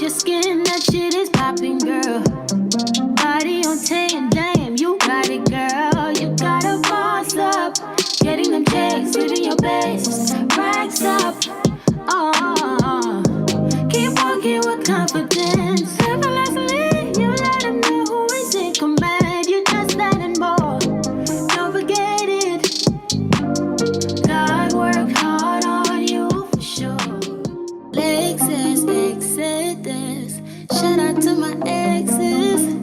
your skin, that shit is popping, girl. Body on 10, damn, you got it, girl. You gotta boss up. Getting them checks, living your best. Racks up. Oh, keep walking with confidence. Effortlessly, you let them know who is in command. You just that and more. Don't forget it. God worked hard on you for sure. Lexus Exodus. Shout out to my exes.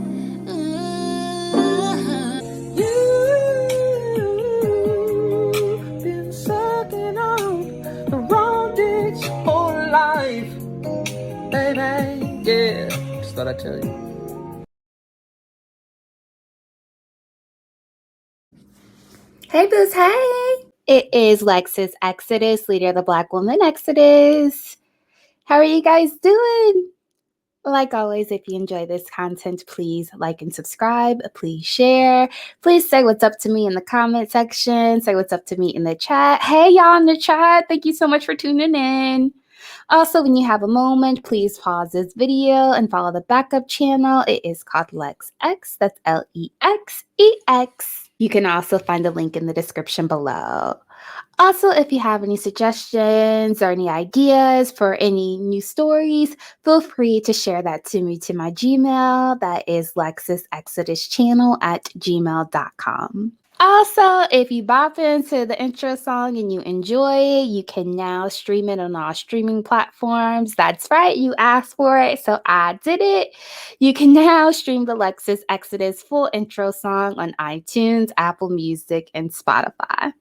You've been sucking on the wrong ditch for life, baby. Yeah, just thought I'd tell you. Hey, Booze, hey! It is Lexus Exodus, leader of the Black Woman Exodus. How are you guys doing? Like always, if you enjoy this content, please like and subscribe. Please share. Please say what's up to me in the comment section. Say what's up to me in the chat. Hey, y'all in the chat. Thank you so much for tuning in. Also, when you have a moment, please pause this video and follow the backup channel. It is called LexX. That's LEXEX. You can also find a link in the description below. Also, if you have any suggestions or any ideas for any new stories, feel free to share that to me to my Gmail. That is lexusexoduschannel@gmail.com. Also, if you bop into the intro song and you enjoy it, you can now stream it on all streaming platforms. That's right, you asked for it, so I did it. You can now stream the Lexus Exodus Full Intro song on iTunes, Apple Music, and Spotify.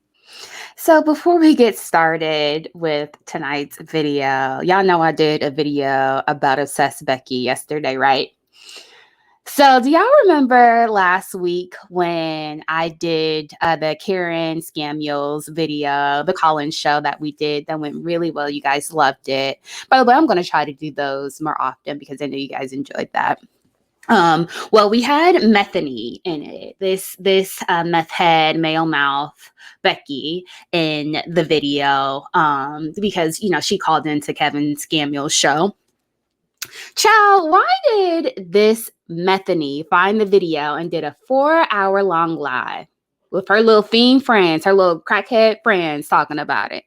So before we get started with tonight's video, y'all know I did a video about Obsessed Becky yesterday, right? So do y'all remember last week when I did the Karen Scamuels video, the call-in show that we did that went really well? You guys loved it. By the way, I'm going to try to do those more often because I know you guys enjoyed that. Well, we had Methany in it, this meth head, male mouth Becky in the video, because, you know, she called into Kevin Scamuel's show. Child, why did this Methany find the video and did a 4-hour-long live with her little fiend friends, her little crackhead friends talking about it?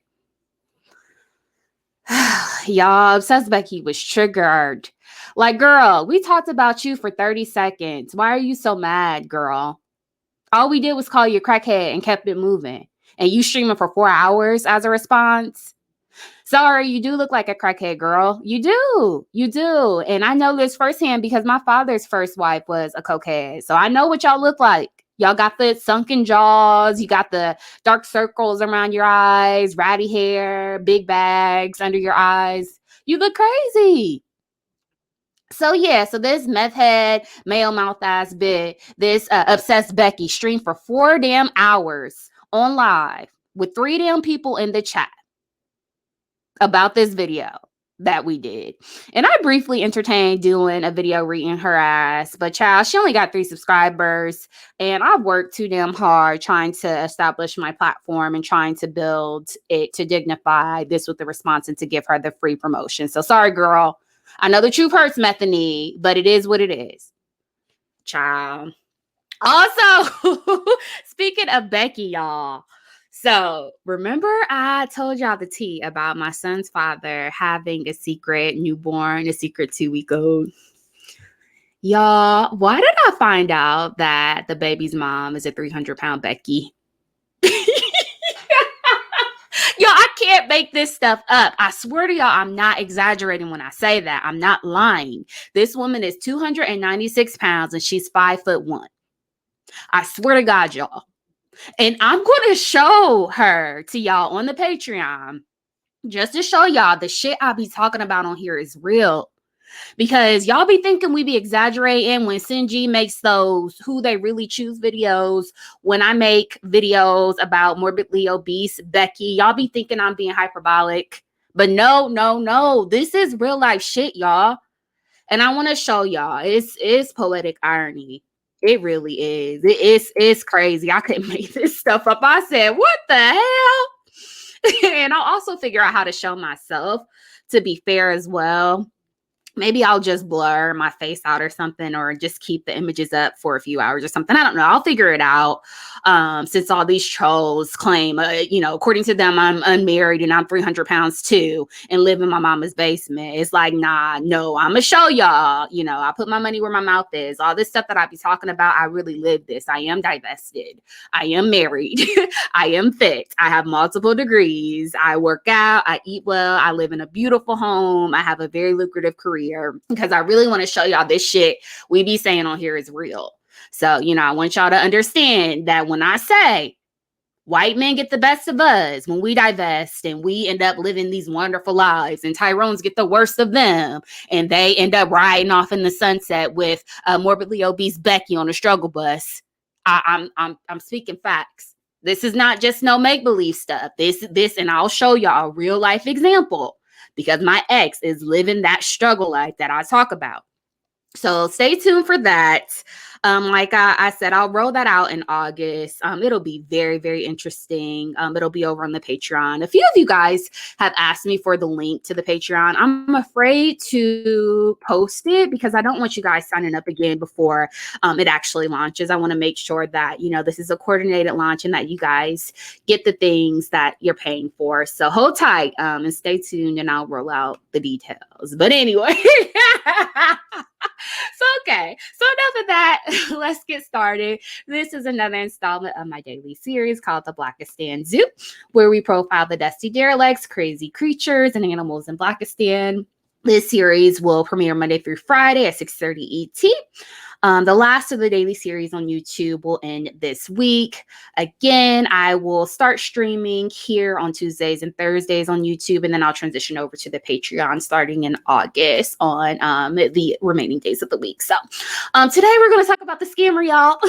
Y'all, Obsessed Becky was triggered. Like, girl, we talked about you for 30 seconds. Why are you so mad, girl? All we did was call you a crackhead and kept it moving. And you streaming for 4 hours as a response? Sorry, you do look like a crackhead, girl. You do. You do. And I know this firsthand because my father's first wife was a cokehead. So I know what y'all look like. Y'all got the sunken jaws. You got the dark circles around your eyes, ratty hair, big bags under your eyes. You look crazy. So yeah, so this meth head, male mouth ass bit, this Obsessed Becky streamed for 4 damn hours on live with 3 damn people in the chat about this video that we did. And I briefly entertained doing a video reading her ass, but child, she only got 3 subscribers, and I've worked too damn hard trying to establish my platform and trying to build it to dignify this with the response and to give her the free promotion. So sorry, girl. I know the truth hurts, Methany, but it is what it is. Child. Also, speaking of Becky, y'all. So remember I told y'all the tea about my son's father having a secret newborn, a secret 2-week-old. Y'all, why did I find out that the baby's mom is a 300-pound Becky? Yo, I can't make this stuff up. I swear to y'all, I'm not exaggerating when I say that. I'm not lying. This woman is 296 pounds and she's 5'1". I swear to God, y'all. And I'm going to show her to y'all on the Patreon just to show y'all the shit I be talking about on here is real. Because y'all be thinking we be exaggerating when Sinji makes those Who They Really Choose videos. When I make videos about morbidly obese Becky, y'all be thinking I'm being hyperbolic. But no. This is real life shit, y'all. And I want to show y'all. It's poetic irony. It really is. It's crazy. I couldn't make this stuff up. I said, what the hell? And I'll also figure out how to show myself to be fair as well. Maybe I'll just blur my face out or something, or just keep the images up for a few hours or something. I don't know. I'll figure it out. Since all these trolls claim, according to them, I'm unmarried and I'm 300 pounds too and live in my mama's basement. It's like, nah, no, I'm going to show y'all. I put my money where my mouth is. All this stuff that I be talking about, I really live this. I am divested. I am married. I am fit. I have multiple degrees. I work out. I eat well. I live in a beautiful home. I have a very lucrative career. Because I really want to show y'all this shit we be saying on here is real. So, I want y'all to understand that when I say white men get the best of us, when we divest and we end up living these wonderful lives, and Tyrones get the worst of them, and they end up riding off in the sunset with morbidly obese Becky on a struggle bus, I'm speaking facts. This is not just no make-believe stuff. This, and I'll show y'all a real life example, because my ex is living that struggle life that I talk about. So stay tuned for that. Like I said, I'll roll that out in August. It'll be very, very interesting. It'll be over on the Patreon. A few of you guys have asked me for the link to the Patreon. I'm afraid to post it because I don't want you guys signing up again before it actually launches. I want to make sure that, this is a coordinated launch and that you guys get the things that you're paying for. So hold tight and stay tuned, and I'll roll out the details. But anyway. Okay. So enough of that. Let's get started. This is another installment of my daily series called the Blackistan Zoo, where we profile the dusty derelicts, crazy creatures, and animals in Blackistan. This series will premiere Monday through Friday at 6:30 ET. The last of the daily series on YouTube will end this week. Again, I will start streaming here on Tuesdays and Thursdays on YouTube, and then I'll transition over to the Patreon starting in August on the remaining days of the week. So today we're going to talk about the scammer, y'all.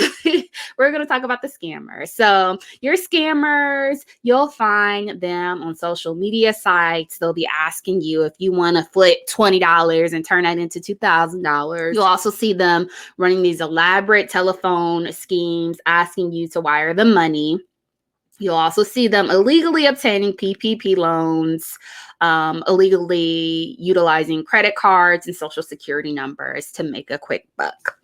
We're going to talk about the scammer. So your scammers, you'll find them on social media sites. They'll be asking you if you want to flip $20 and turn that into $2,000. You'll also see them running these elaborate telephone schemes, asking you to wire them money. You'll also see them illegally obtaining PPP loans, illegally utilizing credit cards and social security numbers to make a quick buck.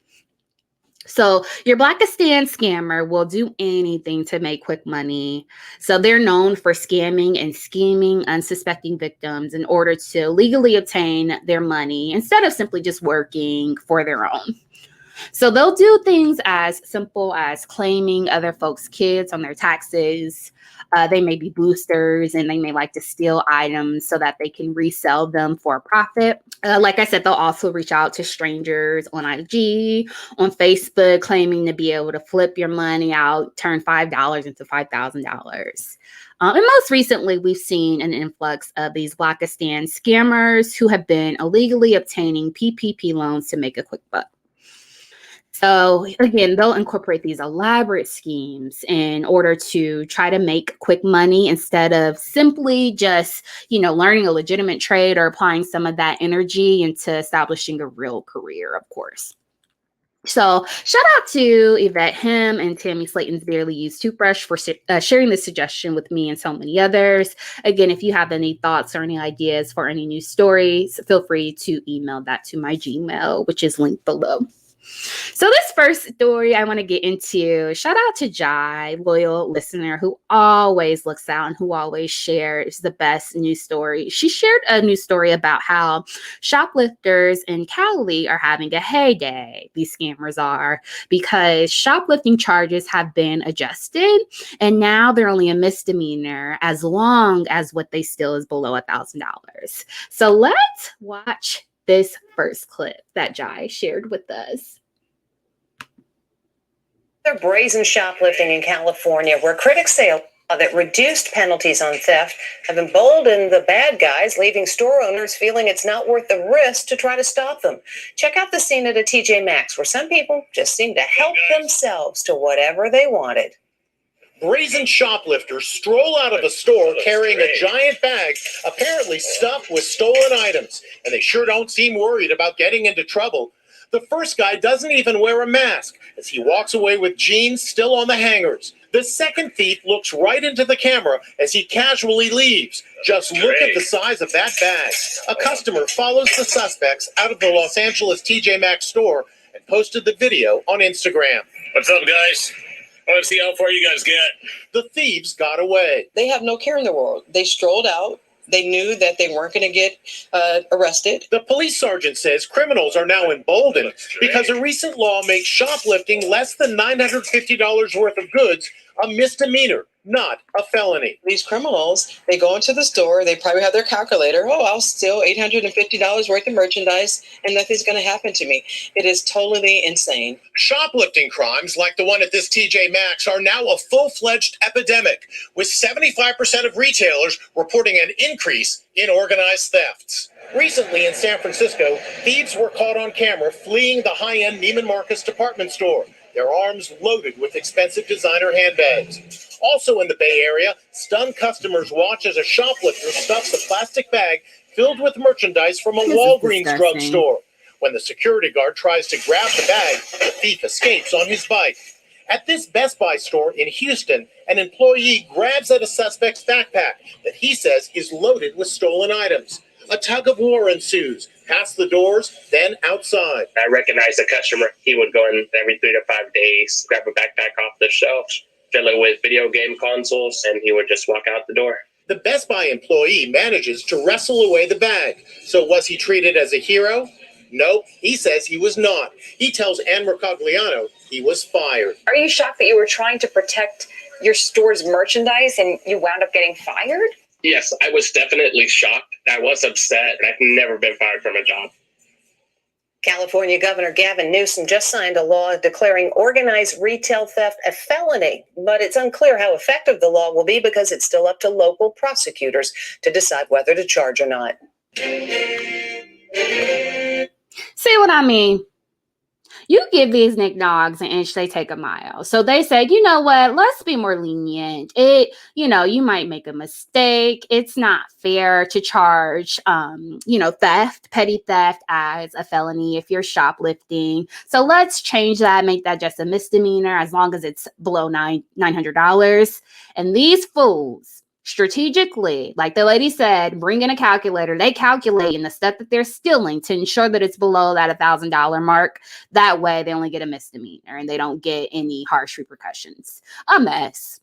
So your Blackistan scammer will do anything to make quick money. So they're known for scamming and scheming unsuspecting victims in order to legally obtain their money instead of simply just working for their own. So they'll do things as simple as claiming other folks' kids on their taxes. They may be boosters, and they may like to steal items so that they can resell them for a profit. Like I said, they'll also reach out to strangers on IG, on Facebook, claiming to be able to flip your money out, turn $5 into $5,000. And most recently, we've seen an influx of these Blackistan scammers who have been illegally obtaining PPP loans to make a quick buck. So again, they'll incorporate these elaborate schemes in order to try to make quick money instead of simply just, learning a legitimate trade or applying some of that energy into establishing a real career, of course. So shout out to Yvette Him and Tammy Slayton's Barely Used Toothbrush for sharing this suggestion with me and so many others. Again, if you have any thoughts or any ideas for any new stories, feel free to email that to my Gmail, which is linked below. So this first story I want to get into, shout out to Jai, loyal listener who always looks out and who always shares the best news story. She shared a news story about how shoplifters in Cali are having a heyday. These scammers are, because shoplifting charges have been adjusted and now they're only a misdemeanor as long as what they steal is below $1,000. So let's watch this first clip that Jai shared with us. They're brazen shoplifting in California, where critics say that reduced penalties on theft have emboldened the bad guys, leaving store owners feeling it's not worth the risk to try to stop them. Check out the scene at a TJ Maxx, where some people just seem to help themselves to whatever they wanted. Brazen shoplifters stroll out of a store carrying a giant bag, apparently stuffed with stolen items, and they sure don't seem worried about getting into trouble. The first guy doesn't even wear a mask as he walks away with jeans still on the hangers. The second thief looks right into the camera as he casually leaves. Just look at the size of that bag. A customer follows the suspects out of the Los Angeles TJ Maxx store and posted the video on Instagram. What's up, guys? I want to see how far you guys get. The thieves got away. They have no care in the world. They strolled out. They knew that they weren't going to get arrested. The police sergeant says criminals are now emboldened because a recent law makes shoplifting less than $950 worth of goods a misdemeanor, not a felony. These criminals, they go into the store, they probably have their calculator. Oh, I'll steal $850 worth of merchandise and nothing's going to happen to me. It is totally insane. Shoplifting crimes like the one at this TJ Maxx are now a full-fledged epidemic, with 75% of retailers reporting an increase in organized thefts. Recently in San Francisco, thieves were caught on camera fleeing the high-end Neiman Marcus department store, their arms loaded with expensive designer handbags. Also in the Bay Area, stunned customers watch as a shoplifter stuffs a plastic bag filled with merchandise from a Walgreens drugstore. When the security guard tries to grab the bag, the thief escapes on his bike. At this Best Buy store in Houston, an employee grabs at a suspect's backpack that he says is loaded with stolen items. A tug of war ensues, past the doors, then outside. I recognized the customer. He would go in every 3 to 5 days, grab a backpack off the shelf, fill it with video game consoles, and he would just walk out the door. The Best Buy employee manages to wrestle away the bag. So was he treated as a hero? No, he says he was not. He tells Ann Mercogliano he was fired. Are you shocked that you were trying to protect your store's merchandise and you wound up getting fired? Yes, I was definitely shocked. I was upset, and I've never been fired from a job. California Governor Gavin Newsom just signed a law declaring organized retail theft a felony, but it's unclear how effective the law will be because it's still up to local prosecutors to decide whether to charge or not. See what I mean? You give these knick-knocks an inch, they take a mile. So they said, you know what? Let's be more lenient. You might make a mistake. It's not fair to charge, theft, petty theft as a felony if you're shoplifting. So let's change that, make that just a misdemeanor as long as it's below $900. And these fools, strategically, like the lady said, bring in a calculator. They calculate in the stuff that they're stealing to ensure that it's below that $1,000 mark. That way they only get a misdemeanor and they don't get any harsh repercussions. A mess.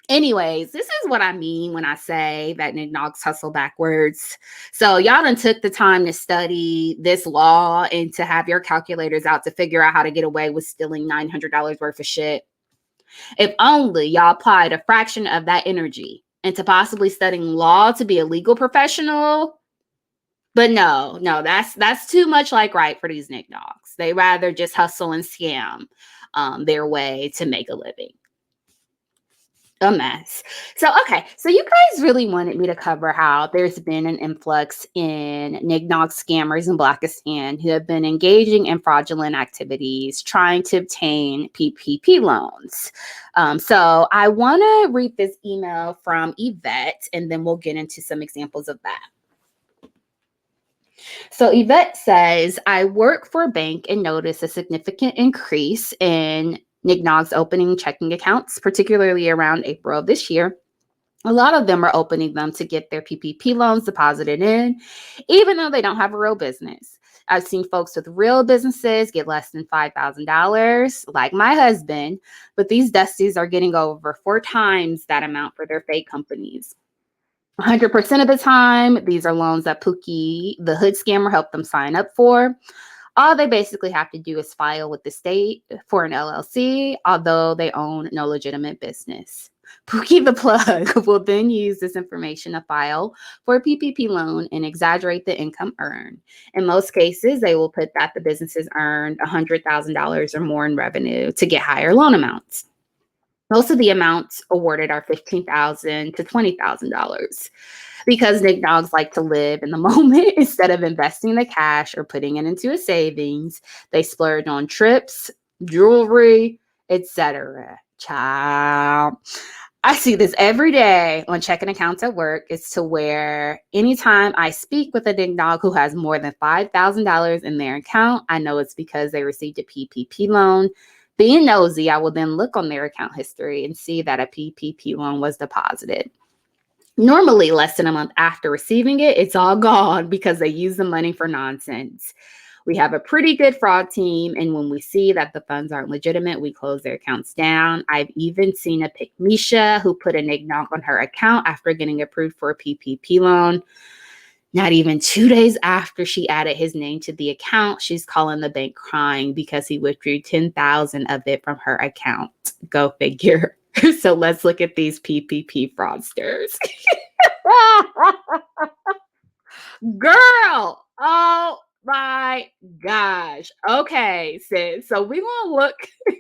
Anyways, this is what I mean when I say that knick-knocks hustle backwards. So y'all done took the time to study this law and to have your calculators out to figure out how to get away with stealing $900 worth of shit. If only y'all applied a fraction of that energy into possibly studying law to be a legal professional. But no, that's too much like right for these knick-knocks. They rather just hustle and scam their way to make a living. A mess. So you guys really wanted me to cover how there's been an influx in knick-knock scammers in Blackistan who have been engaging in fraudulent activities trying to obtain PPP loans. So I want to read this email from Yvette, and then we'll get into some examples of that. So Yvette says, I work for a bank and noticed a significant increase in knick-knocks opening checking accounts, particularly around April of this year. A lot of them are opening them to get their PPP loans deposited in, even though they don't have a real business. I've seen folks with real businesses get less than $5,000, like my husband, but these dusties are getting over 4 times that amount for their fake companies. 100% of the time, these are loans that Pookie, the hood scammer, helped them sign up for. All they basically have to do is file with the state for an LLC, although they own no legitimate business. Pookie the plug will then use this information to file for a PPP loan and exaggerate the income earned. In most cases, they will put that the businesses earned $100,000 or more in revenue to get higher loan amounts. Most of the amounts awarded are $15,000 to $20,000. Because knick-knocks like to live in the moment instead of investing the cash or putting it into a savings, they splurge on trips, jewelry, etc. Ciao. I see this every day on checking accounts at work. It's to where anytime I speak with a ding dog who has more than $5,000 in their account, I know it's because they received a PPP loan. Being nosy, I will then look on their account history and see that a PPP loan was deposited. Normally, less than a month after receiving it, it's all gone because they use the money for nonsense. We have a pretty good fraud team, and when we see that the funds aren't legitimate, we close their accounts down. I've even seen a pick Misha who put a nignog on her account after getting approved for a PPP loan. Not even 2 days after she added his name to the account, she's calling the bank crying because he withdrew 10,000 of it from her account. Go figure. So let's look at these PPP fraudsters. Girl, oh my gosh. Okay, sis. So we're going to look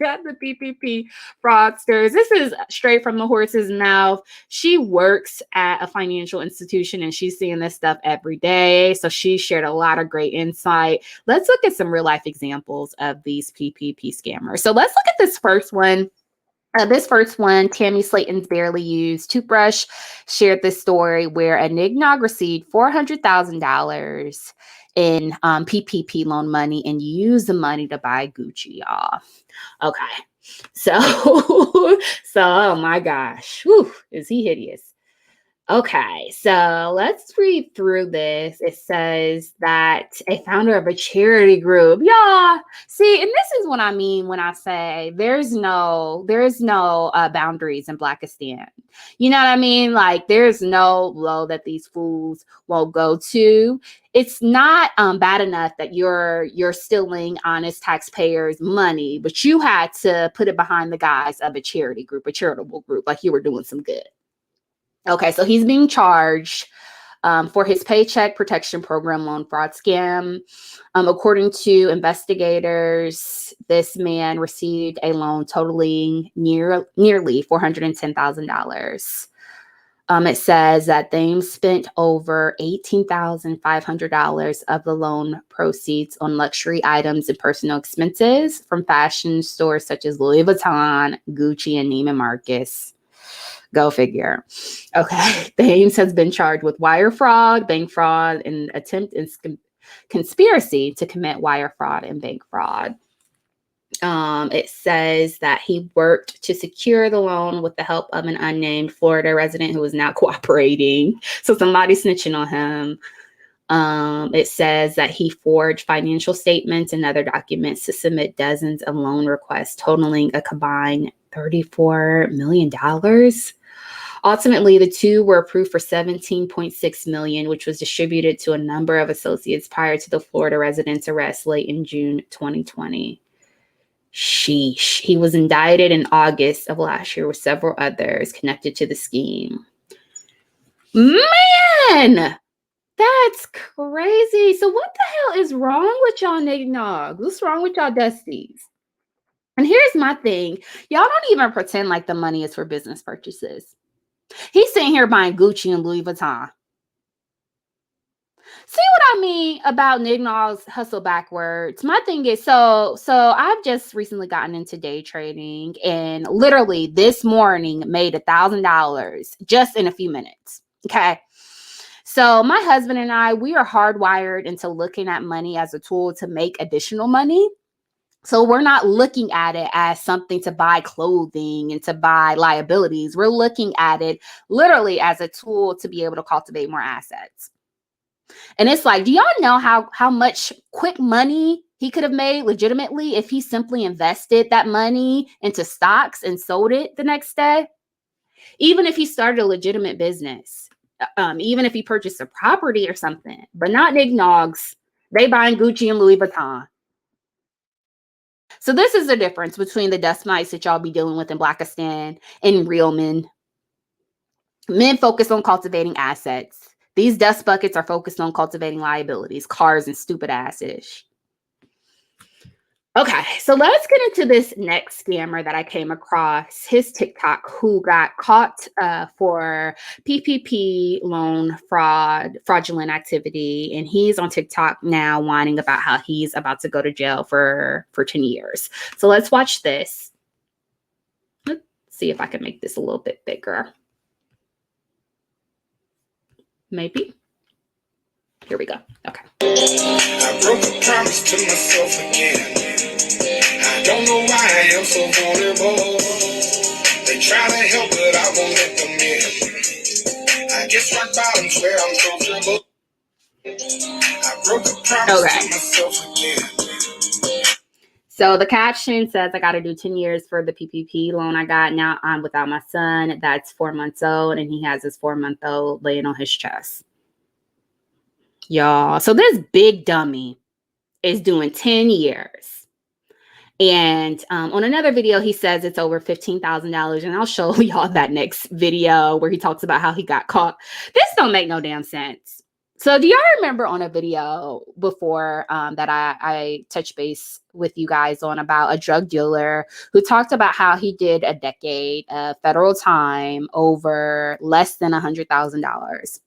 at the PPP fraudsters. This is straight from the horse's mouth. She works at a financial institution and she's seeing this stuff every day. So she shared a lot of great insight. Let's look at some real life examples of these PPP scammers. So let's look at this first one. Tammy Slayton's barely used toothbrush, shared this story where a nignog received $400,000 in PPP loan money and used the money to buy Gucci, y'all. Okay, so oh my gosh, whew, is he hideous? Okay, so let's read through this. It says that a founder of a charity group. Yeah, see, and this is what I mean when I say there's no boundaries in Blackistan. You know what I mean? Like there's no low that these fools won't go to. It's not bad enough that you're stealing honest taxpayers' money, but you had to put it behind the guise of a charity group, a charitable group, like you were doing some good. Okay, so he's being charged for his Paycheck Protection Program loan fraud scam. According to investigators, this man received a loan totaling nearly $410,000. It says that they spent over $18,500 of the loan proceeds on luxury items and personal expenses from fashion stores such as Louis Vuitton, Gucci, and Neiman Marcus. Go figure. Okay. Thames has been charged with wire fraud, bank fraud, and attempt and conspiracy to commit wire fraud and bank fraud. It says that he worked to secure the loan with the help of an unnamed Florida resident who is not cooperating. So somebody's snitching on him. It says that he forged financial statements and other documents to submit dozens of loan requests totaling a combined $34 million. Ultimately, the two were approved for $17.6 million, which was distributed to a number of associates prior to the Florida resident's arrest late in June 2020. Sheesh. He was indicted in August of last year with several others connected to the scheme. Man, that's crazy. So what the hell is wrong with y'all nignogs? What's wrong with y'all dusties? And here's my thing. Y'all don't even pretend like the money is for business purchases. He's sitting here buying Gucci and Louis Vuitton. See what I mean about nignogs hustle backwards? My thing is, so I've just recently gotten into day trading and literally this morning made $1,000 just in a few minutes. Okay. So my husband and I, we are hardwired into looking at money as a tool to make additional money. So we're not looking at it as something to buy clothing and to buy liabilities. We're looking at it literally as a tool to be able to cultivate more assets. And it's like, do y'all know how much quick money he could have made legitimately if he simply invested that money into stocks and sold it the next day? Even if he started a legitimate business, even if he purchased a property or something, but not nignogs. They buying Gucci and Louis Vuitton. So this is the difference between the dust mites that y'all be dealing with in Blackistan and real men. Men focus on cultivating assets. These dust buckets are focused on cultivating liabilities, cars, and stupid ass ish. Okay, so let's get into this next scammer that I came across. His TikTok, who got caught for PPP loan fraudulent activity, and he's on TikTok now whining about how he's about to go to jail for 10 years. So let's watch this. Let's see if I can make this a little bit bigger. Maybe. Here we go. Okay. I broke a promise to myself again. I don't know why I am so vulnerable. They try to help, but I won't let them in. I guess rock bottom's where I'm comfortable. I broke a promise to myself again. So the caption says, I got to do 10 years for the PPP loan I got. Now I'm without my son. That's 4 months old. And he has his 4-month-old laying on his chest. Y'all. So this big dummy is doing 10 years. And on another video, he says it's over $15,000. And I'll show y'all that next video where he talks about how he got caught. This don't make no damn sense. So do y'all remember on a video before that I touched base with you guys on about a drug dealer who talked about how he did a decade of federal time over less than $100,000?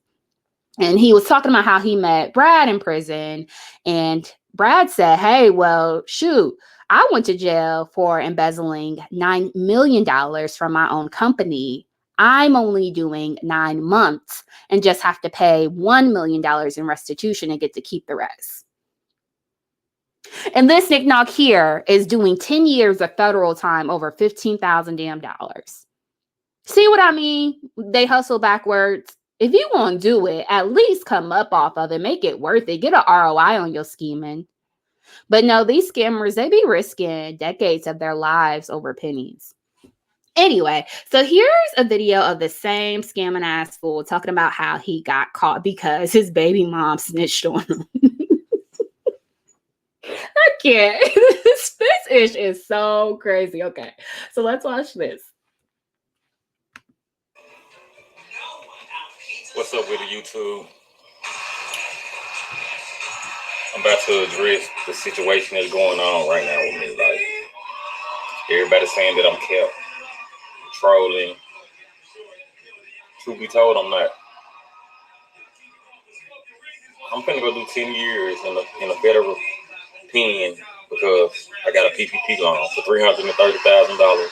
And he was talking about how he met Brad in prison. And Brad said, hey, well, shoot, I went to jail for embezzling $9 million from my own company. I'm only doing 9 months and just have to pay $1 million in restitution and get to keep the rest. And this Nick Knock here is doing 10 years of federal time over $15,000 damn dollars. See what I mean? They hustle backwards. If you want to do it, at least come up off of it. Make it worth it. Get an ROI on your scheming. But no, these scammers, they be risking decades of their lives over pennies. Anyway, so here's a video of the same scamming ass fool talking about how he got caught because his baby mom snitched on him. I can't. This ish is so crazy. Okay, so let's watch this. What's up with the YouTube? I'm about to address the situation that's going on right now with me. Like, everybody's saying that I'm kept trolling. Truth be told, I'm not. I'm finna go do 10 years in a federal pen because I got a PPP loan for $330,000.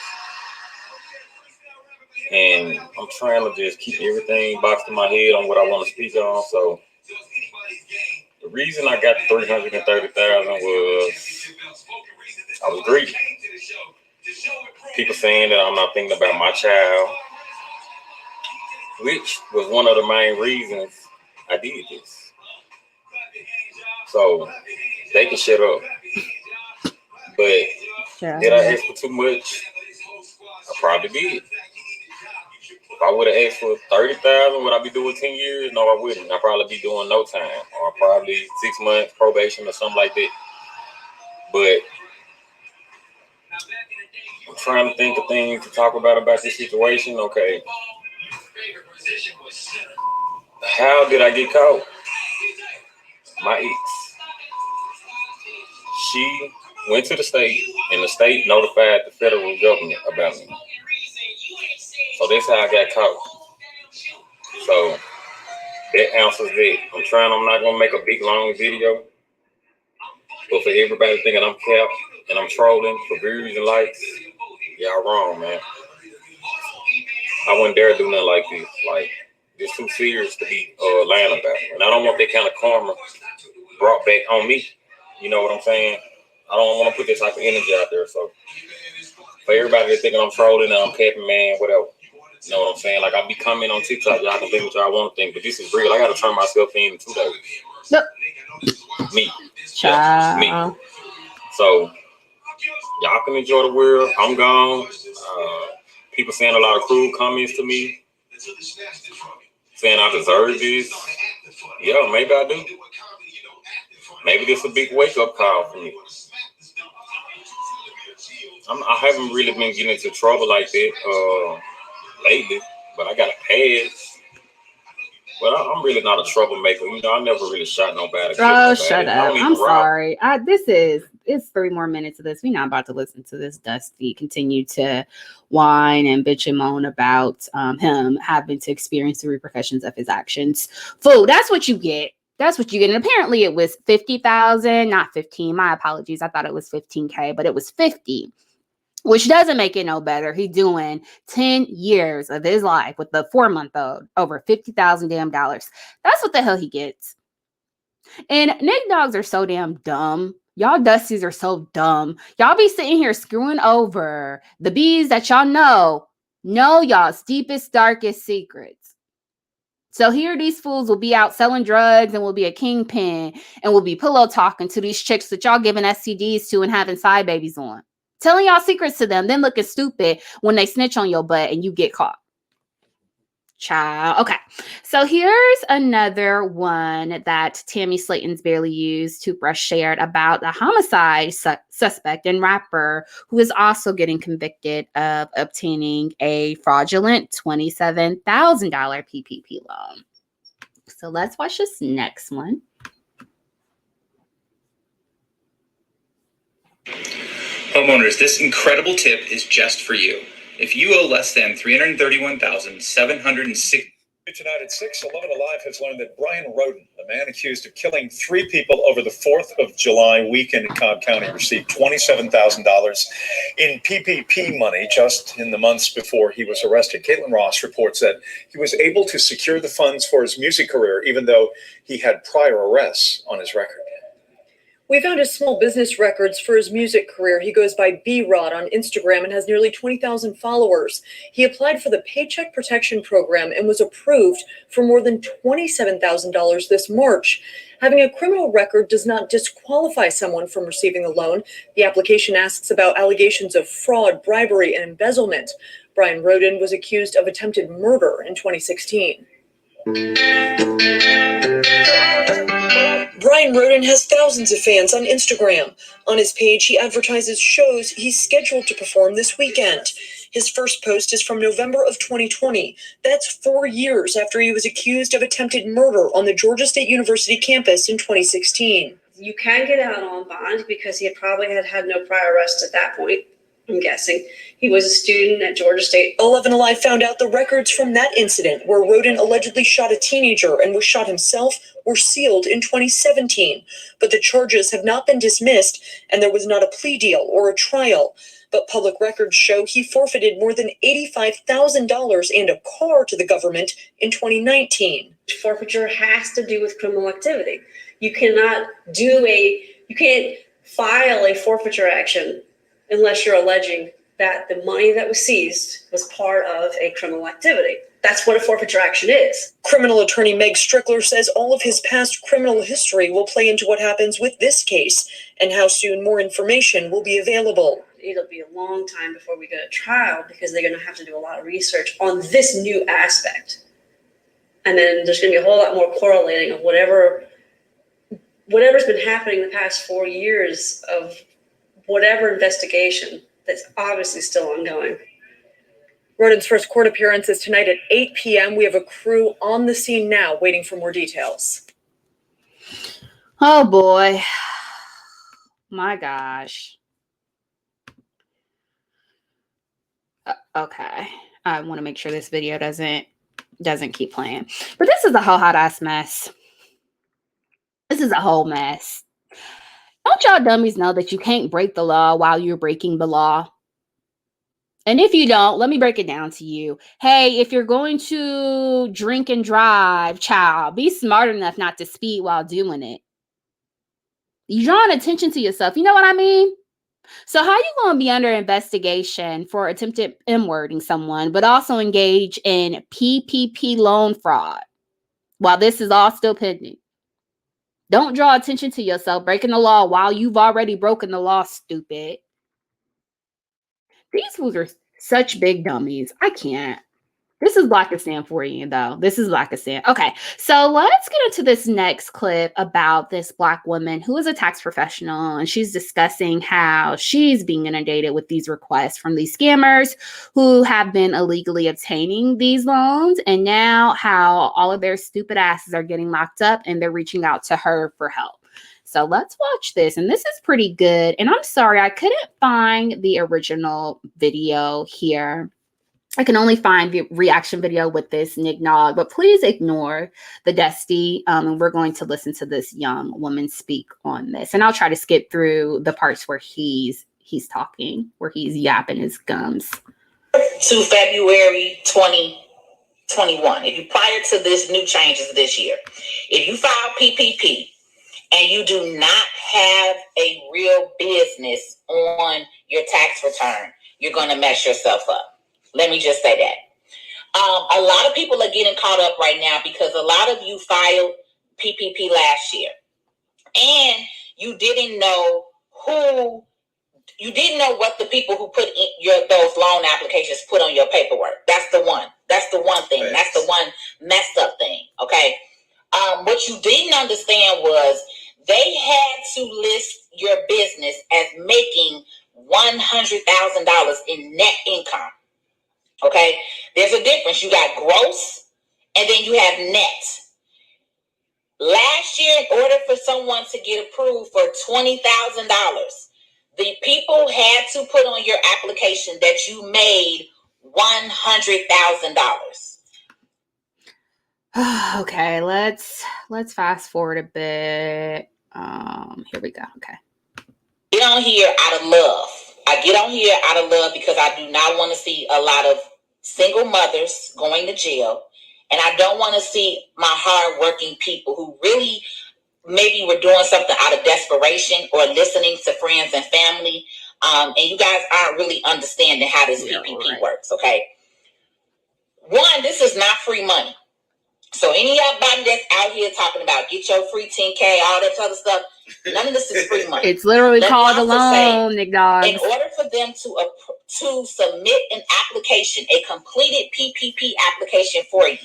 And I'm trying to just keep everything boxed in my head on what I want to speak on. So the reason I got the $330,000 was I was greedy. People saying that I'm not thinking about my child, which was one of the main reasons I did this. So they can shut up. But did I ask for too much? I probably did. If I would have asked for $30,000, would I be doing 10 years? No, I wouldn't. I'd probably be doing no time, or probably 6 months probation or something like that. But I'm trying to think of things to talk about this situation. Okay, how did I get caught? My ex. She went to the state, and the state notified the federal government about me. So that's how I got caught. So that answers that. I'm not gonna make a big long video. But for everybody thinking I'm capped and I'm trolling for views and likes, y'all wrong, man. I wouldn't dare do nothing like this. Like, it's too serious to be lying about. And I don't want that kind of karma brought back on me. You know what I'm saying? I don't want to put that type of energy out there. So for everybody that's thinking I'm trolling and I'm capping, man, whatever. You know what I'm saying? Like, I be commenting on TikTok, y'all can think what y'all want to think, but this is real. I got to turn myself in 2 days. Yep. Me. Yeah, me. So y'all can enjoy the world. I'm gone. People saying a lot of cruel comments to me, saying I deserve this. Yeah, maybe I do. Maybe this is a big wake-up call for me. I haven't really been getting into trouble like that lately, but I got a pass. But I'm really not a troublemaker. You know, I never really shot nobody. Oh, shut up. I'm sorry. It's 3 more minutes of this. We're not about to listen to this Dusty continue to whine and bitch and moan about him having to experience the repercussions of his actions. Fool, that's what you get. That's what you get. And apparently it was 50,000, not 15. My apologies. I thought it was 15K, but it was 50. which doesn't make it no better. He's doing 10 years of his life with the 4-month-old over $50,000 damn dollars. That's what the hell he gets. And Nick dogs are so damn dumb. Y'all Dusties are so dumb. Y'all be sitting here screwing over the bees that y'all know y'all's deepest, darkest secrets. So here these fools will be out selling drugs and will be a kingpin and will be pillow talking to these chicks that y'all giving STDs to and having side babies on. Telling y'all secrets to them, then looking stupid when they snitch on your butt and you get caught. Child. Okay. So here's another one that Tammy Slayton's Barely Used Toothbrush shared about a homicide suspect and rapper who is also getting convicted of obtaining a fraudulent $27,000 PPP loan. So let's watch this next one. Homeowners, this incredible tip is just for you. If you owe less than $331,760 tonight at 6, 11 Alive has learned that Brian Roden, the man accused of killing 3 people over the 4th of July weekend in Cobb County, received $27,000 in PPP money just in the months before he was arrested. Caitlin Ross reports that he was able to secure the funds for his music career, even though he had prior arrests on his record. We found his small business records for his music career. He goes by B-Rod on Instagram and has nearly 20,000 followers. He applied for the Paycheck Protection Program and was approved for more than $27,000 this March. Having a criminal record does not disqualify someone from receiving a loan. The application asks about allegations of fraud, bribery, and embezzlement. Brian Roden was accused of attempted murder in 2016. Brian Roden has thousands of fans on Instagram. On his page, he advertises shows he's scheduled to perform this weekend. His first post is from November of 2020. That's 4 years after he was accused of attempted murder on the Georgia State University campus in 2016. You can get out on bond because he probably had no prior arrests at that point. I'm guessing. He was a student at Georgia State. 11 Alive found out the records from that incident where Roden allegedly shot a teenager and was shot himself were sealed in 2017. But the charges have not been dismissed and there was not a plea deal or a trial. But public records show he forfeited more than $85,000 and a car to the government in 2019. Forfeiture has to do with criminal activity. You can't file a forfeiture action unless you're alleging that the money that was seized was part of a criminal activity. That's what a forfeiture action is. Criminal attorney Meg Strickler says all of his past criminal history will play into what happens with this case and how soon more information will be available. It'll be a long time before we go to trial because they're going to have to do a lot of research on this new aspect. And then there's going to be a whole lot more correlating of whatever's been happening the past 4 years of whatever investigation that's obviously still ongoing. Roden's first court appearance is tonight at 8 p.m. We have a crew on the scene now waiting for more details. Oh boy. My gosh. Okay. I want to make sure this video doesn't keep playing. But this is a whole hot ass mess. This is a whole mess. Don't y'all dummies know that you can't break the law while you're breaking the law? And if you don't, let me break it down to you. Hey, if you're going to drink and drive, child, be smart enough not to speed while doing it. You're drawing attention to yourself. You know what I mean? So how you going to be under investigation for attempted M-wording someone, but also engage in PPP loan fraud while this is all still pending? Don't draw attention to yourself breaking the law while you've already broken the law, stupid. These fools are such big dummies. I can't. This is Blackistan for you, though. This is Blackistan. Okay, so let's get into this next clip about this Black woman who is a tax professional, and she's discussing how she's being inundated with these requests from these scammers who have been illegally obtaining these loans, and now how all of their stupid asses are getting locked up and they're reaching out to her for help. So let's watch this. And this is pretty good. And I'm sorry, I couldn't find the original video here. I can only find the reaction video with this Nignog, but please ignore the Dusty. And we're going to listen to this young woman speak on this. And I'll try to skip through the parts where he's he's talking, where he's yapping his gums. To February 2021, if you prior to this new changes this year, if you file PPP and you do not have a real business on your tax return, you're going to mess yourself up. Let me just say that. A lot of people are getting caught up right now because a lot of you filed PPP last year and you didn't know what the people who put in those loan applications put on your paperwork. That's the one thing. Right. That's the one messed up thing. Okay. What you didn't understand was they had to list your business as making $100,000 in net income. Okay. There's a difference. You got gross and then you have net. Last year, in order for someone to get approved for $20,000, the people had to put on your application that you made $100,000. Okay, let's fast forward a bit. Here we go. Okay. Get on here out of love. I get on here out of love because I do not want to see a lot of single mothers going to jail. And I don't want to see my hardworking people who really maybe were doing something out of desperation or listening to friends and family. And you guys aren't really understanding how this PPP works, okay? One, this is not free money. So anybody that's out here talking about get your free 10K, all that other stuff, none of this is free money. It's literally called a loan, Nick Dogs. In order for them to submit an application, a completed PPP application for you,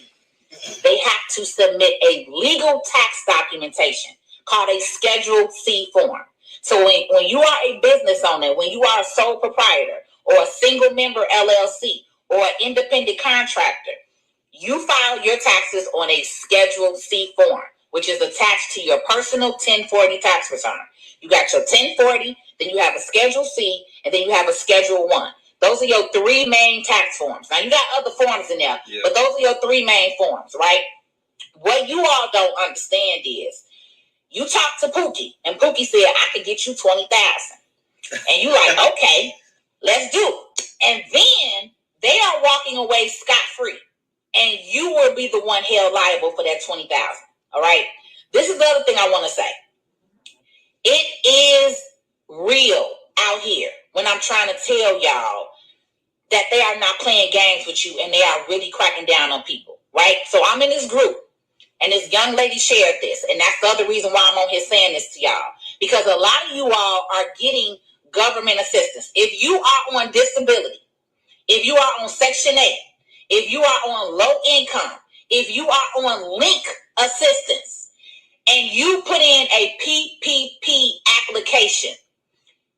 they have to submit a legal tax documentation called a Schedule C form. So when you are a business owner, when you are a sole proprietor or a single member LLC or an independent contractor, you file your taxes on a Schedule C form, which is attached to your personal 1040 tax return. You got your 1040, then you have a Schedule C, and then you have a Schedule 1. Those are your three main tax forms. Now, you got other forms in there, but those are your three main forms, right? What you all don't understand is you talk to Pookie, and Pookie said, I could get you $20,000. And you like, okay, let's do it. And then they are walking away scot-free. And you will be the one held liable for that $20,000. All right. This is the other thing I want to say. It is real out here when I'm trying to tell y'all that they are not playing games with you and they are really cracking down on people. Right. So I'm in this group and this young lady shared this. And that's the other reason why I'm on here saying this to y'all, because a lot of you all are getting government assistance. If you are on disability, if you are on Section 8, if you are on low income, if you are on link assistance, and you put in a PPP application,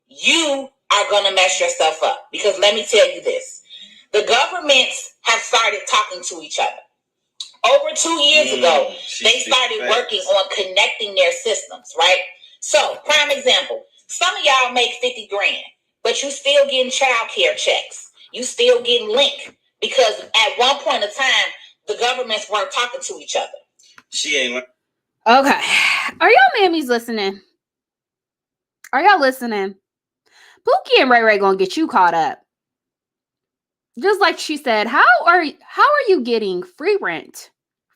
you are going to mess yourself up. Because let me tell you this. The governments have started talking to each other. Over 2 years ago, they started working on connecting their systems, right? So, prime example, some of y'all make 50 grand, but you still getting child care checks. You still getting link. Because at one point in time, the governments weren't talking to each other. She ain't. Okay. Are y'all mammies listening? Are y'all listening? Pookie and Ray Ray gonna get you caught up. Just like she said, how are you getting free rent,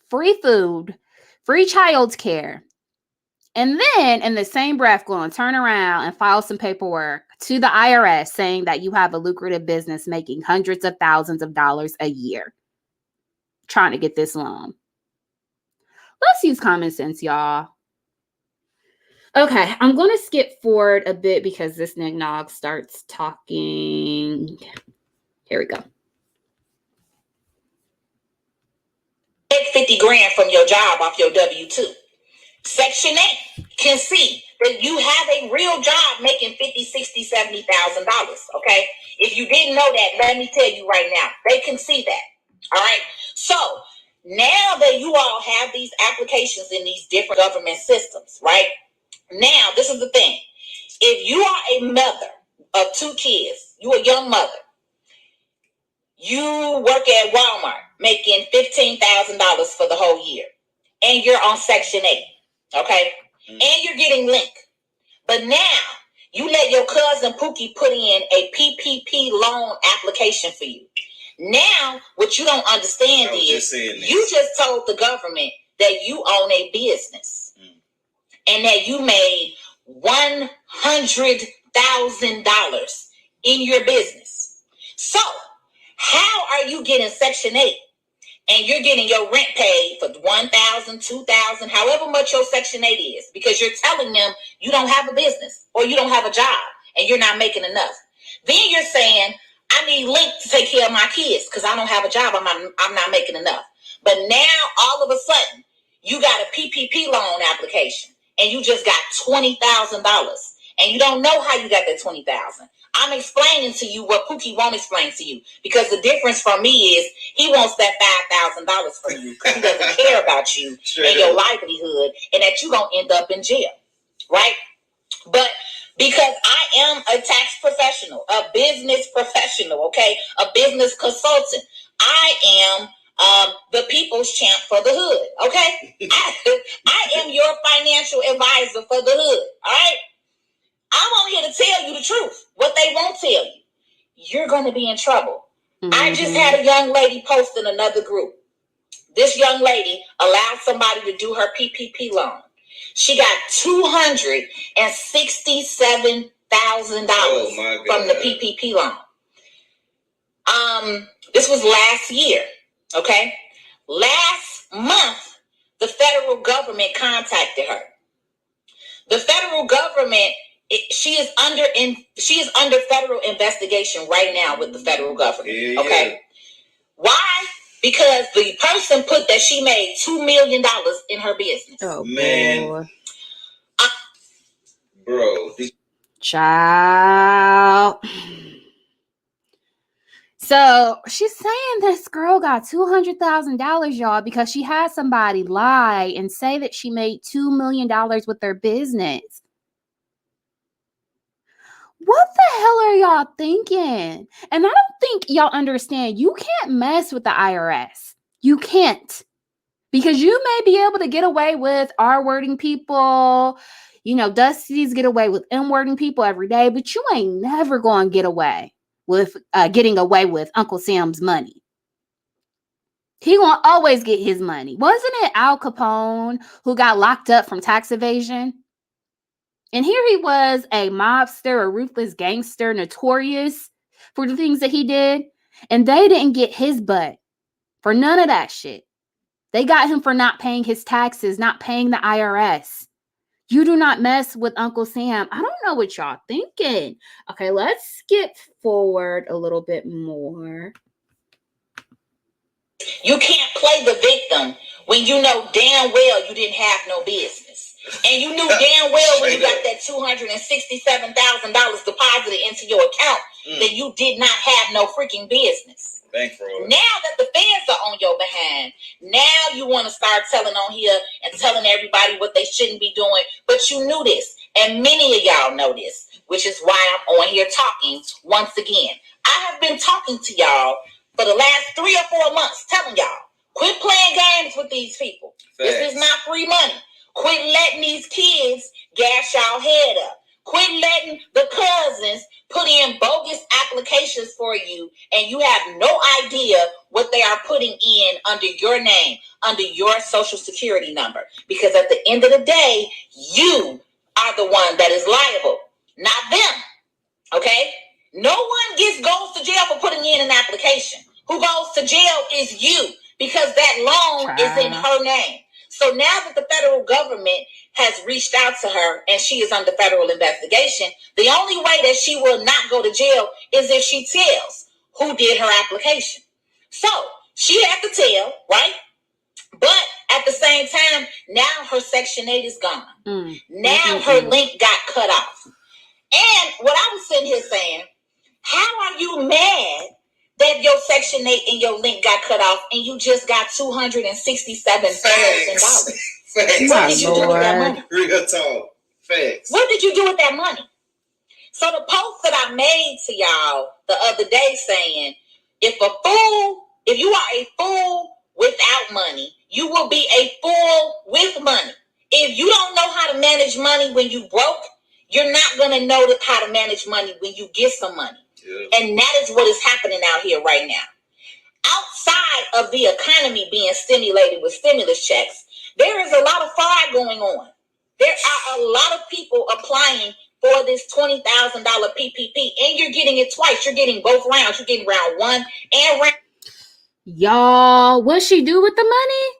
free food, free child care, and then in the same breath going to turn around and file some paperwork to the IRS saying that you have a lucrative business making hundreds of thousands of dollars a year trying to get this loan? Let's use common sense, y'all. Okay, I'm going to skip forward a bit because this Nick Nog starts talking. Here we go. Take 50 grand from your job off your W-2. Section 8 can see that you have a real job making $50,000, $60,000, $70,000. Okay, if you didn't know that, let me tell you right now, they can see that. All right. So now that you all have these applications in these different government systems, right? Now, this is the thing. If you are a mother of 2 kids, you a young mother, you work at Walmart making $15,000 for the whole year, and you're on Section 8, okay? And you're getting link. But now, you let had your cousin Pookie put in a PPP loan application for you. Now, what you don't understand is you just told the government that you own a business and that you made $100,000 in your business. So, how are you getting Section 8 and you're getting your rent paid for $1,000, $2,000, however much your Section 8 is, because you're telling them you don't have a business or you don't have a job and you're not making enough. Then you're saying, I need Link to take care of my kids because I don't have a job. I'm not making enough. But now, all of a sudden, you got a PPP loan application and you just got $20,000 and you don't know how you got that $20,000. I'm explaining to you what Pookie won't explain to you, because the difference from me is he wants that $5,000 from you because he doesn't care about you and your livelihood and that you're going to end up in jail, right? But because I am a tax professional, a business professional, okay, a business consultant, I am the people's champ for the hood, okay? I am your financial advisor for the hood, all right? I'm on here to tell you the truth. What they won't tell you, you're going to be in trouble. I just had a young lady post in another group. This young lady allowed somebody to do her PPP loan. She got $267,000 from the PPP loan. This was last year, okay? Last month, the federal government contacted her. The federal government, she is under federal investigation right now with the federal government. Okay. Why? Because the person put that she made $2 million in her business. Oh man, bro, child. So she's saying this girl got $200,000, y'all, because she had somebody lie and say that she made $2 million with their business. What the hell are y'all thinking? And I don't think y'all understand. You can't mess with the IRS. You can't. Because you may be able to get away with R-wording people. You know, Dusty's get away with M-wording people every day. But you ain't never going to get away with getting away with Uncle Sam's money. He gonna always get his money. Wasn't it Al Capone who got locked up from tax evasion? And here he was, a mobster, a ruthless gangster, notorious for the things that he did. And they didn't get his butt for none of that shit. They got him for not paying his taxes, not paying the IRS. You do not mess with Uncle Sam. I don't know what y'all thinking. Okay, let's skip forward a little bit more. You can't play the victim when you know damn well you didn't have no business. And you knew damn well when you got that $267,000 deposited into your account that you did not have no freaking business. Now that the fans are on your behind, now you want to start telling on here and telling everybody what they shouldn't be doing. But you knew this, and many of y'all know this, which is why I'm on here talking once again. I have been talking to y'all for the last 3 or 4 months, telling y'all, quit playing games with these people. This is not free money. Quit letting these kids gas y'all head up. Quit letting the cousins put in bogus applications for you, and you have no idea what they are putting in under your name, under your social security number. Because at the end of the day, you are the one that is liable, not them. Okay? No one goes to jail for putting in an application. Who goes to jail is you, because that loan is in her name. So now that the federal government has reached out to her and she is under federal investigation, the only way that she will not go to jail is if she tells who did her application. So she had to tell, right? But at the same time, now her Section 8 is gone. Now her link got cut off. And what I was sitting here saying, how are you mad that your Section 8 and your link got cut off and you just got $267,000? What did you do with that money? Real talk. Facts. What did you do with that money? So the post that I made to y'all the other day saying, if you are a fool without money, you will be a fool with money. If you don't know how to manage money when you broke, You're not going to know how to manage money when you get some money. Yeah. And that is what is happening out here right now. Outside of the economy being stimulated with stimulus checks, there is a lot of fraud going on. There are a lot of people applying for this $20,000 PPP, and you're getting it twice. You're getting both rounds. You're getting round one and round. Y'all, what she do with the money?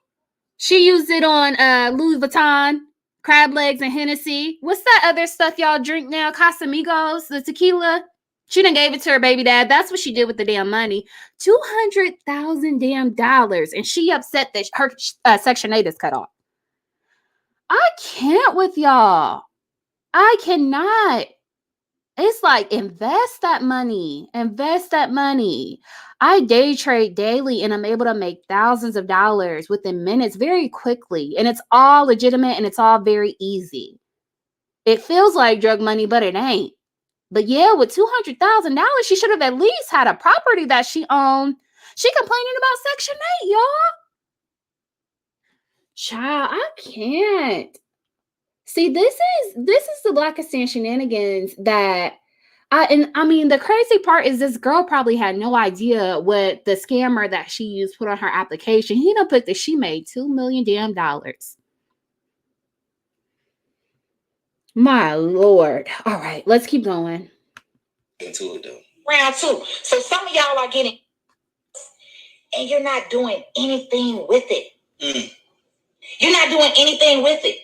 She used it on Louis Vuitton, crab legs, and Hennessy. What's that other stuff y'all drink now? Casamigos, the tequila. She done gave it to her baby dad. That's what she did with the damn money. $200,000 damn dollars. And she upset that her Section 8 is cut off. I can't with y'all. I cannot. It's like, invest that money. Invest that money. I day trade daily and I'm able to make thousands of dollars within minutes very quickly. And it's all legitimate and it's all very easy. It feels like drug money, but it ain't. But yeah, with $200,000, she should have at least had a property that she owned. She complaining about Section 8, y'all. Child, I can't. See, this is the Blackistan shenanigans that the crazy part is this girl probably had no idea what the scammer that she used put on her application. He done put that she made $2 million damn dollars. My Lord. All right, let's keep going. Into it though. Round two. So some of y'all are getting, and you're not doing anything with it. You're not doing anything with it.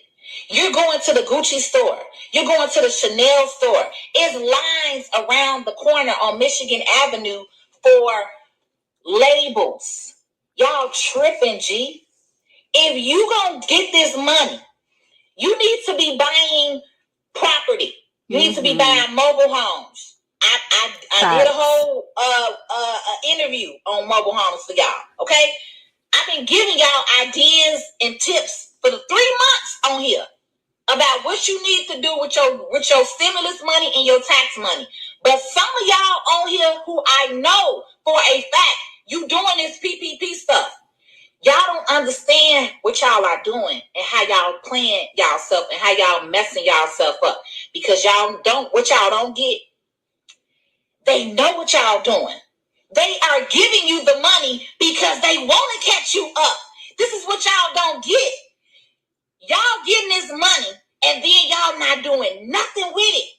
You're going to the Gucci store. You're going to the Chanel store. It's lines around the corner on Michigan Avenue for labels. Y'all tripping, G. If you gonna get this money, you need to be buying property. You need to be buying mobile homes. I did a whole interview on mobile homes for y'all. Okay, I've been giving y'all ideas and tips for the 3 months on here about what you need to do with your stimulus money and your tax money. But some of y'all on here who I know for a fact you doing this PPP stuff, y'all don't understand what y'all are doing and how y'all playing y'allself and how y'all messing y'allself up, because y'all don't get. They know what y'all doing. They are giving you the money because they want to catch you up. This is what y'all don't get. Y'all getting this money and then y'all not doing nothing with it.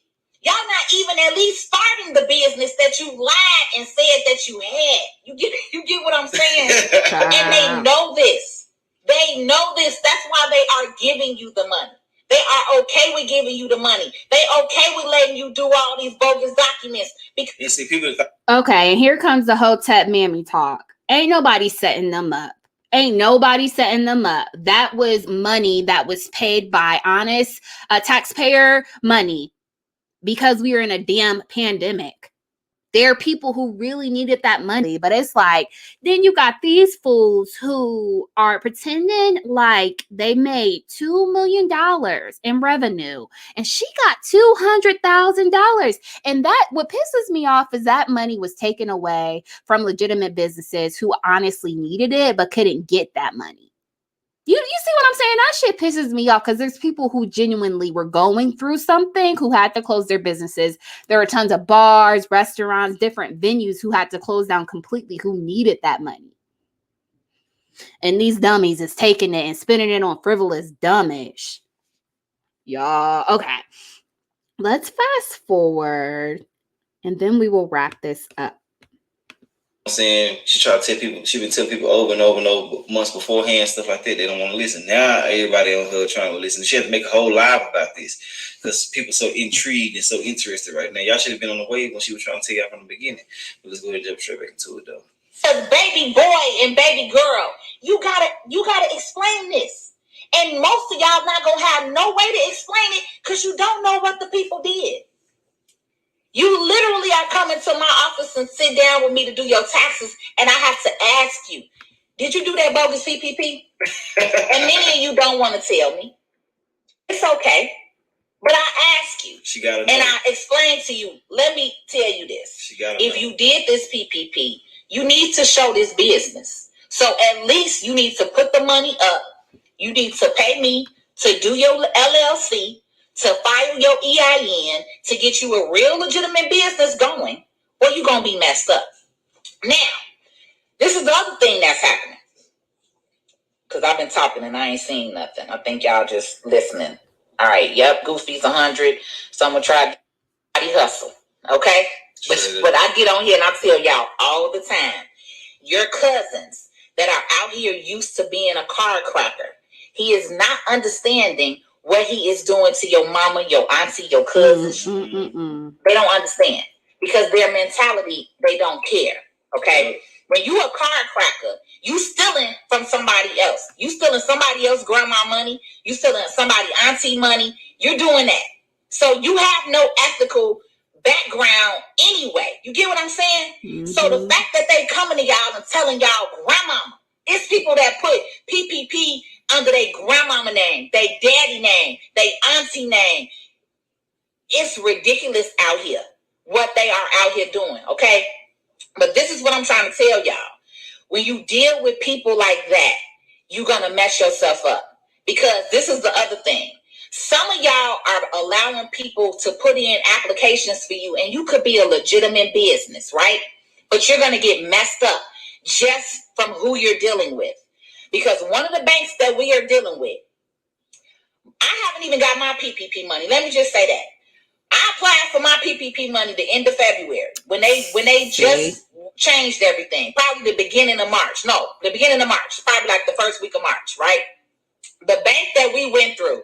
Y'all not even at least starting the business that you lied and said that you had. You get what I'm saying? And they know this. They know this. That's why they are giving you the money. They are okay with giving you the money. They okay with letting you do all these bogus documents. Because you see, people. Okay, and here comes the Hotep Mammy talk. Ain't nobody setting them up. Ain't nobody setting them up. That was money that was paid by honest taxpayer money because we were in a damn pandemic. There are people who really needed that money, but it's like, then you got these fools who are pretending like they made $2 million in revenue, and she got $200,000. And that, what pisses me off is that money was taken away from legitimate businesses who honestly needed it, but couldn't get that money. You see what I'm saying? That shit pisses me off because there's people who genuinely were going through something who had to close their businesses. There are tons of bars, restaurants, different venues who had to close down completely who needed that money. And these dummies is taking it and spending it on frivolous dumbish. Y'all, okay. Let's fast forward and then we will wrap this up. Saying she tried to tell people, she been telling people over and over and over months beforehand, stuff like that. They don't want to listen. Now everybody on her trying to listen. She had to make a whole live about this because people so intrigued and so interested right now. Y'all should have been on the wave when she was trying to tell y'all from the beginning. But let's go ahead and jump straight back into it though. As baby boy and baby girl, you gotta explain this. And most of y'all not gonna have no way to explain it because you don't know what the people did. You literally are coming to my office and sit down with me to do your taxes, and I have to ask you, did you do that bogus PPP? And many of you don't want to tell me. It's okay. But I ask you, and I explain to you, let me tell you this. If you did this PPP, you need to show this business. So at least you need to put the money up. You need to pay me to do your LLC, to file your EIN to get you a real legitimate business going, or you're going to be messed up. Now, this is the other thing that's happening. Because I've been talking and I ain't seen nothing. I think y'all just listening. All right, yep, Goofy's 100. So I'm going to try to hustle, okay? But I get on here and I tell y'all all the time, your cousins that are out here used to being a card cracker, he is not understanding what he is doing to your mama, your auntie, your cousins. They don't understand because their mentality, they don't care. Okay? When you a card cracker, you stealing from somebody else. You stealing somebody else's grandma money. You stealing somebody auntie money. You're doing that. So you have no ethical background anyway. You get what I'm saying? So the fact that they coming to y'all and telling y'all grandmama, it's people that put PPP under their grandmama name, their daddy name, their auntie name. It's ridiculous out here what they are out here doing, okay? But this is what I'm trying to tell y'all. When you deal with people like that, you're going to mess yourself up. Because this is the other thing. Some of y'all are allowing people to put in applications for you, and you could be a legitimate business, right? But you're going to get messed up just from who you're dealing with. Because one of the banks that we are dealing with, I haven't even got my PPP money. Let me just say that. I applied for my PPP money the end of February when they just changed everything. Probably the beginning of March. No, the beginning of March. Probably like the first week of March, right? The bank that we went through,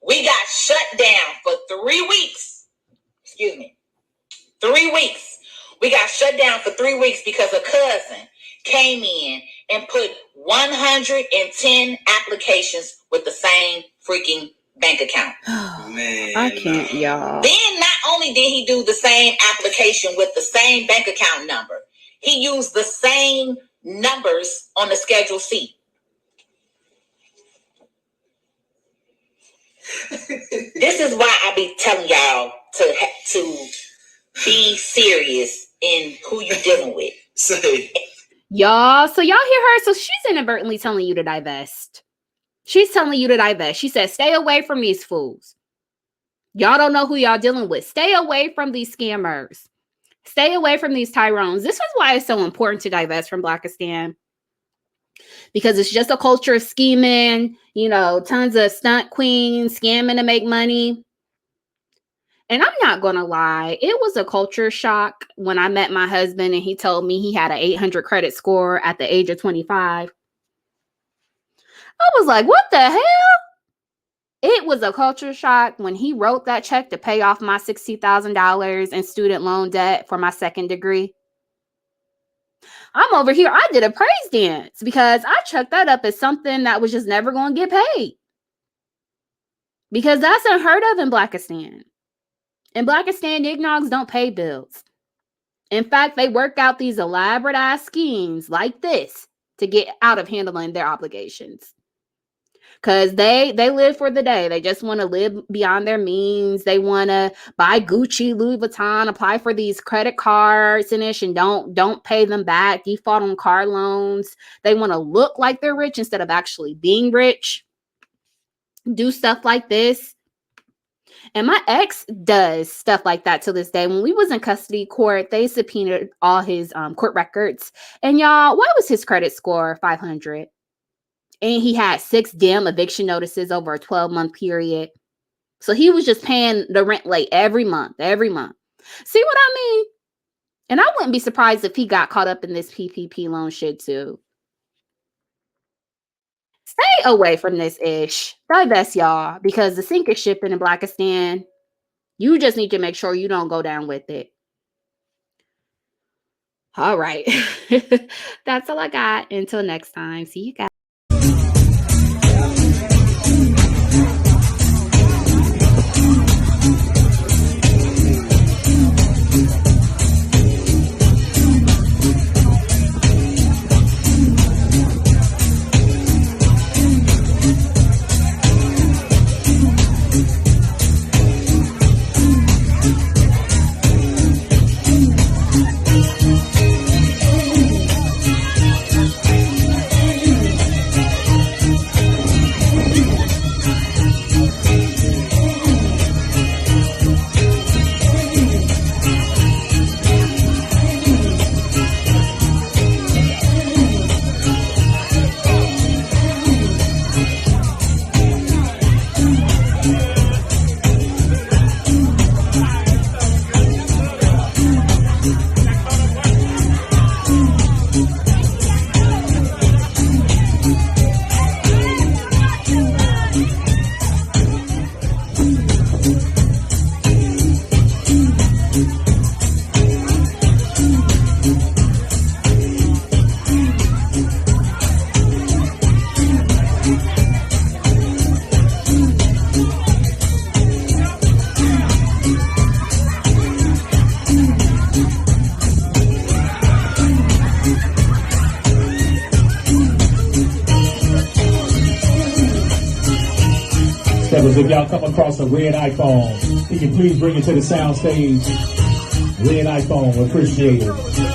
we got shut down for 3 weeks. Excuse me. 3 weeks. We got shut down for 3 weeks because a cousin came in and put 110 applications with the same freaking bank account. Man, I can't, y'all. Then not only did he do the same application with the same bank account number, he used the same numbers on the Schedule C. This is why I be telling y'all to be serious in who you're dealing with. Y'all, so y'all hear her? So she's inadvertently telling you to divest. She's telling you to divest. She said, stay away from these fools. Y'all don't know who y'all dealing with. Stay away from these scammers. Stay away from these Tyrones. This is why it's so important to divest from Blackistan. Because it's just a culture of scheming, you know, tons of stunt queens scamming to make money. And I'm not going to lie. It was a culture shock when I met my husband and he told me he had an 800 credit score at the age of 25. I was like, what the hell? It was a culture shock when he wrote that check to pay off my $60,000 in student loan debt for my second degree. I'm over here. I did a praise dance because I chucked that up as something that was just never going to get paid. Because that's unheard of in Blackistan. In Blackistan, nignogs don't pay bills. In fact, they work out these elaborate ass schemes like this to get out of handling their obligations. Because they live for the day. They just want to live beyond their means. They want to buy Gucci, Louis Vuitton, apply for these credit cards and don't pay them back, default on car loans. They want to look like they're rich instead of actually being rich. Do stuff like this. And my ex does stuff like that to this day. When we was in custody court, they subpoenaed all his court records. And y'all, why was his credit score 500? And he had 6 damn eviction notices over a 12-month period. So he was just paying the rent late every month. See what I mean? And I wouldn't be surprised if he got caught up in this PPP loan shit too. Stay away from this ish. Divest, y'all, because the sink is shipping in Blackistan. You just need to make sure you don't go down with it. All right. That's all I got. Until next time. See you guys. Turntables, if y'all come across a red iPhone, can you please bring it to the sound stage? Red iPhone, appreciate it.